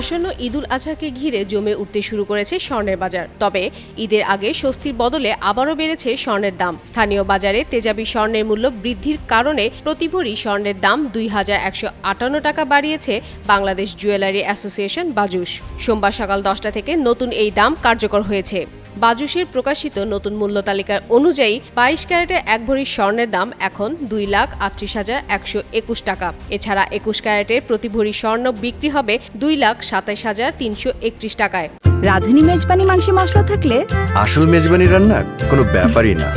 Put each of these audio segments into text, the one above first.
আসন্ন ঈদুল আজহাকে ঘিরে জমে উঠতে শুরু করেছে স্বর্ণের বাজার। তবে ঈদের আগে স্বস্তির বদলে আবারও বেড়েছে স্বর্ণের দাম। স্থানীয় বাজারে তেজাবি স্বর্ণের মূল্য বৃদ্ধির কারণে প্রতি ভরি স্বর্ণের দাম ২,১৫৮ টাকা বাড়িয়েছে বাংলাদেশ জুয়েলারি অ্যাসোসিয়েশন বাজুস। সোমবার সকাল ১০টা থেকে নতুন এই দাম কার্যকর হয়েছে। বাজুসের প্রকাশিত নতুন মূল্য তালিকা অনুযায়ী ২২ ক্যারেটের এক ভরি স্বর্ণের দাম এখন ২,৩৮,১২১ টাকা। এছাড়া ২১ ক্যারেটের প্রতি ভরি স্বর্ণ বিক্রি হবে ২,২৭,৩৩১ টাকায়। রাঁধুনি মেজবানি মাংস মশলা থাকলে আসল মেজবানি রান্না কোনো ব্যাপারই না।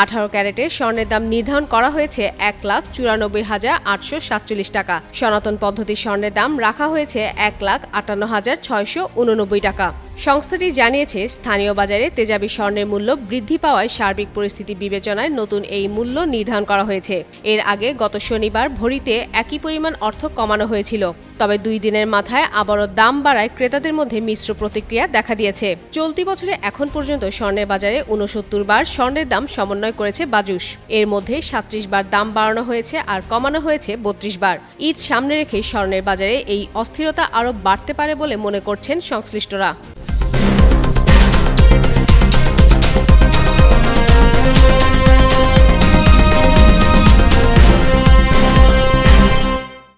১৮ ক্যারেটের স্বর্ণের দাম নির্ধারণ করা হয়েছে ১,৯৪,৮৪৭ টাকা। সনাতন পদ্ধতির স্বর্ণের দাম রাখা হয়েছে ১,৫৮,৬৮৯ টাকা। সংস্থাটি জানিয়েছে, স্থানীয় বাজারে তেজাবি স্বর্ণের মূল্য বৃদ্ধি পাওয়ায় সার্বিক পরিস্থিতি বিবেচনায় নতুন এই মূল্য নির্ধারণ করা হয়েছে। এর আগে গত শনিবার ভরিতে একই পরিমাণ অর্থ কমানো হয়েছিল। তবে ২ দিনের মাথায় আবারও দাম বাড়ায় ক্রেতাদের মধ্যে মিশ্র প্রতিক্রিয়া দেখা দিয়েছে। চলতি বছরে এখন পর্যন্ত স্বর্ণের বাজারে ৬৯ বার স্বর্ণের দাম সমন্বয় করেছে বাজুস। এর মধ্যে ৩৭ বার দাম বাড়ানো হয়েছে আর কমানো হয়েছে ৩২ বার। ঈদ সামনে রেখে স্বর্ণের বাজারে এই অস্থিরতা আরও বাড়তে পারে বলে মনে করছেন সংশ্লিষ্টরা।